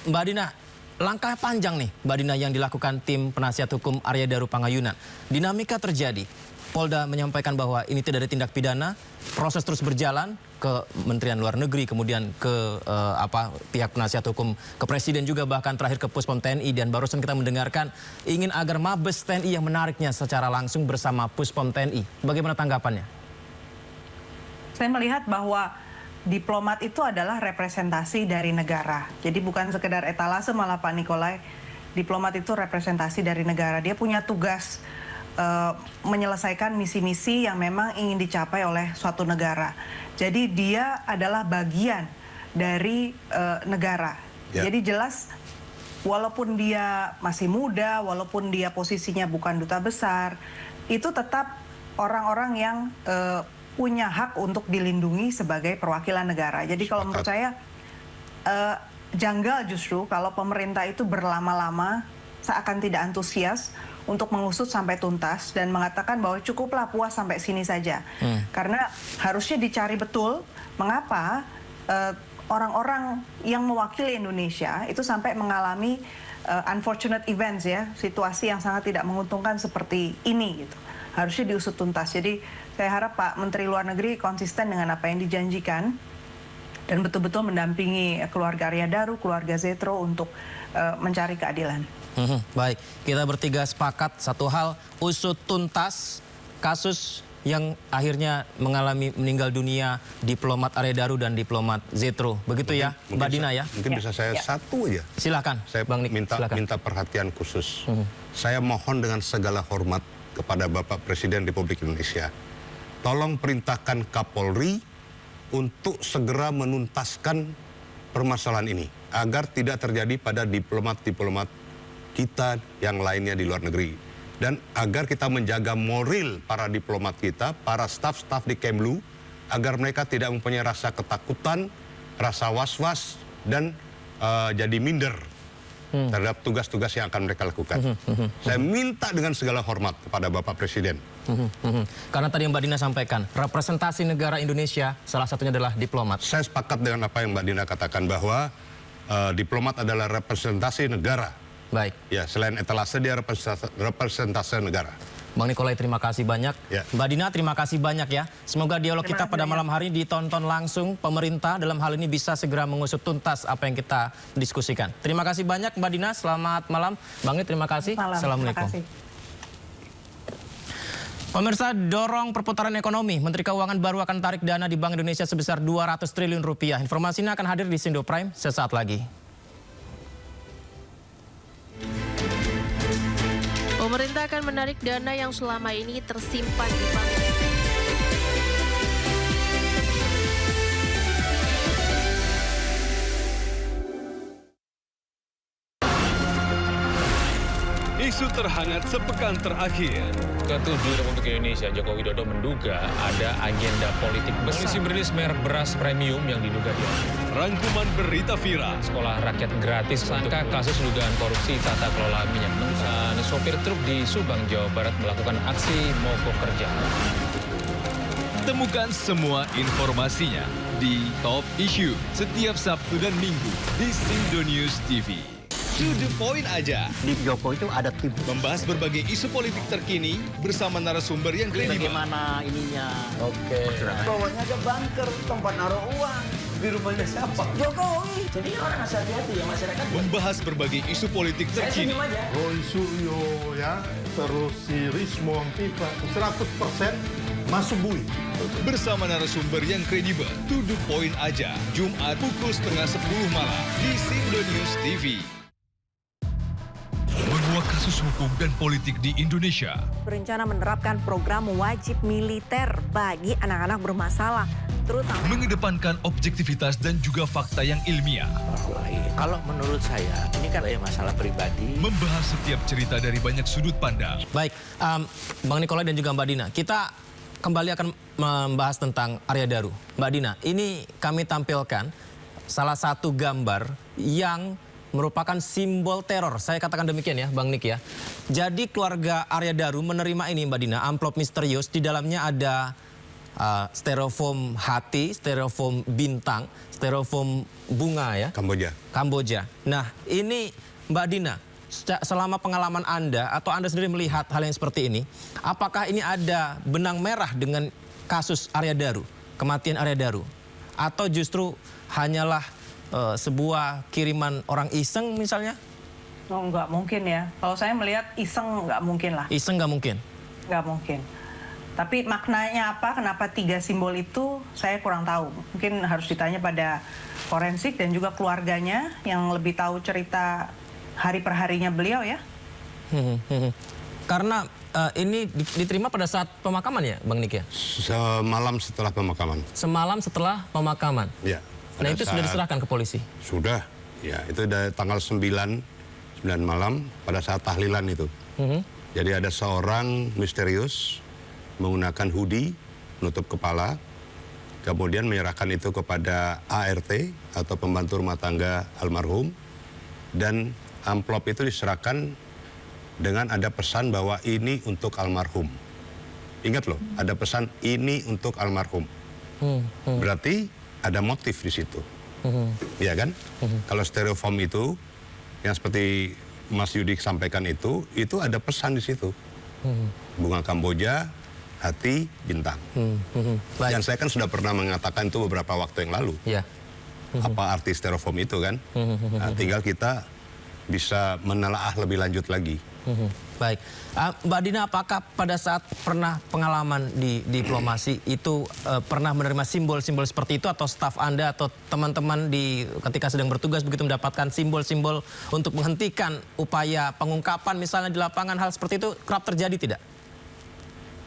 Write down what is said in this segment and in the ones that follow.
Mbak Dina, langkah panjang nih Mbak Dina yang dilakukan tim penasihat hukum Arya Daru Pangayunan. Dinamika terjadi. Polda menyampaikan bahwa ini tidak ada tindak pidana, proses terus berjalan ke Kementerian Luar Negeri, kemudian ke pihak penasihat hukum, ke Presiden juga, bahkan terakhir ke Puspom TNI. Dan barusan kita mendengarkan ingin agar Mabes TNI yang menariknya secara langsung bersama Puspom TNI. Bagaimana tanggapannya? Saya melihat bahwa diplomat itu adalah representasi dari negara. Jadi bukan sekedar etalase malah Pak Nikolai. Diplomat itu representasi dari negara. Dia punya tugas menyelesaikan misi-misi yang memang ingin dicapai oleh suatu negara. Jadi dia adalah bagian dari negara. Ya. Jadi jelas walaupun dia masih muda, walaupun dia posisinya bukan duta besar, itu tetap orang-orang yang punya hak untuk dilindungi sebagai perwakilan negara. Jadi kalau menurut saya janggal justru kalau pemerintah itu berlama-lama seakan tidak antusias untuk mengusut sampai tuntas dan mengatakan bahwa cukuplah puas sampai sini saja. Karena harusnya dicari betul mengapa orang-orang yang mewakili Indonesia itu sampai mengalami unfortunate events ya, situasi yang sangat tidak menguntungkan seperti ini gitu. Harusnya diusut tuntas. Jadi saya harap Pak Menteri Luar Negeri konsisten dengan apa yang dijanjikan dan betul-betul mendampingi keluarga Arya Daru, keluarga Zetro untuk mencari keadilan. Baik, kita bertiga sepakat satu hal, usut tuntas kasus yang akhirnya mengalami meninggal dunia diplomat Arya Daru dan diplomat Zetro. Begitu ya, Mbak Dina ya? Mungkin bisa saya satu aja. Silakan, Saya Bang Nik, silakan. minta perhatian khusus. Saya mohon dengan segala hormat kepada Bapak Presiden Republik Indonesia. Tolong perintahkan Kapolri untuk segera menuntaskan permasalahan ini. Agar tidak terjadi pada diplomat-diplomat kita yang lainnya di luar negeri. Dan agar kita menjaga moral para diplomat kita, para staf-staf di Kemlu, agar mereka tidak mempunyai rasa ketakutan, rasa was-was, dan jadi minder terhadap tugas-tugas yang akan mereka lakukan. Saya minta dengan segala hormat kepada Bapak Presiden. Karena tadi yang Mbak Dina sampaikan, representasi negara Indonesia salah satunya adalah diplomat. Saya sepakat dengan apa yang Mbak Dina katakan bahwa diplomat adalah representasi negara. Baik. Ya, selain etalase dia representasi negara. Bang Nikolai, terima kasih banyak. Ya. Mbak Dina, terima kasih banyak ya. Semoga dialog kita pada malam hari ini ditonton langsung. Pemerintah dalam hal ini bisa segera mengusut tuntas apa yang kita diskusikan. Terima kasih banyak Mbak Dina, selamat malam. Bang Nik, terima kasih. Assalamualaikum. Terima kasih. Pemirsa, dorong perputaran ekonomi. Menteri Keuangan baru akan tarik dana di Bank Indonesia sebesar 200 triliun rupiah. Informasi ini akan hadir di Sindo Prime sesaat lagi. Pemerintah akan menarik dana yang selama ini tersimpan di bank. Isu terhangat sepekan terakhir. Ke-7 Republik Indonesia, Joko Widodo menduga ada agenda politik besar. Polisi merilis merek beras premium yang diduga dia. Rangkuman berita viral. Sekolah rakyat gratis sangka kasus dugaan korupsi tata kelola minyak mentah. Sopir truk di Subang, Jawa Barat melakukan aksi mogok kerja. Temukan semua informasinya di Top Issue setiap Sabtu dan Minggu di Sindo News TV. To the point aja. Di Joko itu ada tim. Membahas berbagai isu politik terkini bersama narasumber yang kredibel. Bagaimana ininya? Oke. Bawahnya ada bunker, tempat naruh uang. Di rumahnya siapa? Jokowi. Jadi orang harus hati-hati ya masyarakat. Membahas berbagai isu politik terkini. Roy Suryo ya, terus si Rismo Pipa 100% masuk bui. Bersama narasumber yang kredibel. To the point aja. Jumat pukul 9:30 malam di Sindo News TV. Menguak kasus hukum dan politik di Indonesia. Berencana menerapkan program wajib militer bagi anak-anak bermasalah, terutama Mengedepankan objektivitas dan juga fakta yang ilmiah. Kalau menurut saya, ini kan masalah pribadi. Membahas setiap cerita dari banyak sudut pandang. Baik, Bang Nikolai dan juga Mbak Dina, kita kembali akan membahas tentang Arya Daru. Mbak Dina, ini kami tampilkan salah satu gambar yang merupakan simbol teror. Saya katakan demikian ya, Bang Nik ya. Jadi keluarga Arya Daru menerima ini, Mbak Dina, amplop misterius. Di dalamnya ada styrofoam hati, styrofoam bintang, styrofoam bunga ya. Kamboja. Nah, ini Mbak Dina, selama pengalaman Anda atau Anda sendiri melihat hal yang seperti ini, apakah ini ada benang merah dengan kasus Arya Daru, kematian Arya Daru? Atau justru hanyalah sebuah kiriman orang iseng misalnya? Oh, nggak mungkin ya. Kalau saya melihat iseng nggak mungkin lah. Iseng nggak mungkin? Nggak mungkin. Tapi maknanya apa, kenapa 3 simbol itu, saya kurang tahu. Mungkin harus ditanya pada forensik dan juga keluarganya yang lebih tahu cerita hari perharinya beliau ya. Karena ini diterima pada saat pemakaman ya, Bang Nik ya? Semalam setelah pemakaman. Semalam setelah pemakaman? Ya. Nah itu sudah diserahkan ke polisi? Sudah. Ya, itu dari tanggal 9 malam pada saat tahlilan itu. Jadi ada seorang misterius menggunakan hoodie, menutup kepala, kemudian menyerahkan itu kepada ART atau pembantu rumah tangga almarhum, dan amplop itu diserahkan dengan ada pesan bahwa ini untuk almarhum. Ingat loh, ada pesan ini untuk almarhum. Berarti ada motif di situ. Iya kan? Kalau styrofoam itu, yang seperti Mas Yudi sampaikan itu ada pesan di situ. Bunga Kamboja, hati, bintang. Dan saya kan sudah pernah mengatakan itu beberapa waktu yang lalu. Ya. Apa arti styrofoam itu kan? Nah, tinggal kita bisa menelaah lebih lanjut lagi. Baik, Mbak Dina, apakah pada saat pernah pengalaman di diplomasi itu pernah menerima simbol-simbol seperti itu, atau staf Anda atau teman-teman ketika sedang bertugas begitu mendapatkan simbol-simbol untuk menghentikan upaya pengungkapan misalnya di lapangan, hal seperti itu kerap terjadi tidak?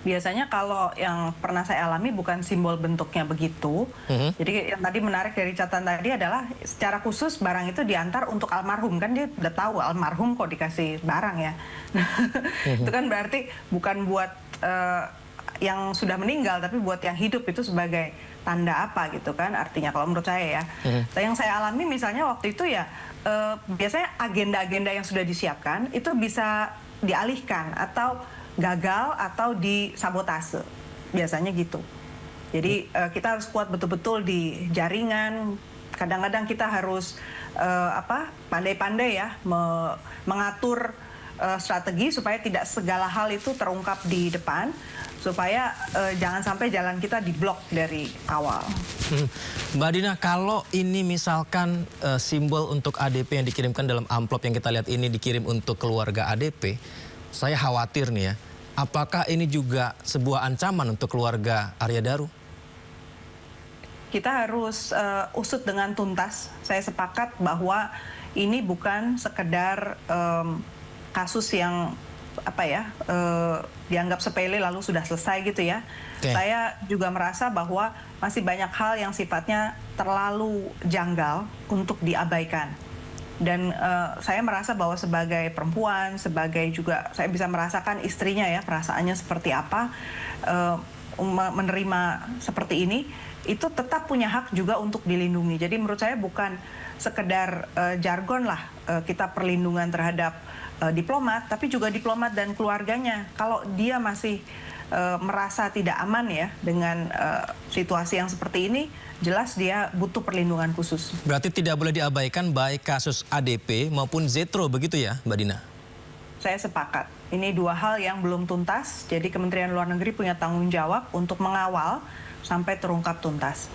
Biasanya kalau yang pernah saya alami bukan simbol bentuknya begitu. Jadi yang tadi menarik dari catatan tadi adalah secara khusus barang itu diantar untuk almarhum. Kan dia udah tahu almarhum kok dikasih barang ya. Itu kan berarti bukan buat yang sudah meninggal, tapi buat yang hidup, itu sebagai tanda apa gitu kan artinya kalau menurut saya ya. Yang saya alami misalnya waktu itu ya biasanya agenda-agenda yang sudah disiapkan itu bisa dialihkan atau gagal atau disabotase, biasanya gitu. Jadi kita harus kuat betul-betul di jaringan. Kadang-kadang kita harus pandai-pandai ya mengatur strategi supaya tidak segala hal itu terungkap di depan, supaya jangan sampai jalan kita diblok dari awal. Mbak Dina, kalau ini misalkan simbol untuk ADP yang dikirimkan dalam amplop yang kita lihat ini dikirim untuk keluarga ADP, saya khawatir nih ya, apakah ini juga sebuah ancaman untuk keluarga Arya Daru? Kita harus usut dengan tuntas. Saya sepakat bahwa ini bukan sekedar kasus yang dianggap sepele lalu sudah selesai gitu ya. Saya juga merasa bahwa masih banyak hal yang sifatnya terlalu janggal untuk diabaikan. Dan saya merasa bahwa sebagai perempuan, sebagai juga saya bisa merasakan istrinya ya, perasaannya seperti apa menerima seperti ini, itu tetap punya hak juga untuk dilindungi. Jadi menurut saya bukan sekedar jargon lah kita perlindungan terhadap diplomat, tapi juga diplomat dan keluarganya. Kalau dia masih merasa tidak aman ya dengan situasi yang seperti ini, jelas dia butuh perlindungan khusus. Berarti tidak boleh diabaikan baik kasus ADP maupun Zetro, begitu ya Mbak Dina? Saya sepakat. Ini dua hal yang belum tuntas, jadi Kementerian Luar Negeri punya tanggung jawab untuk mengawal sampai terungkap tuntas.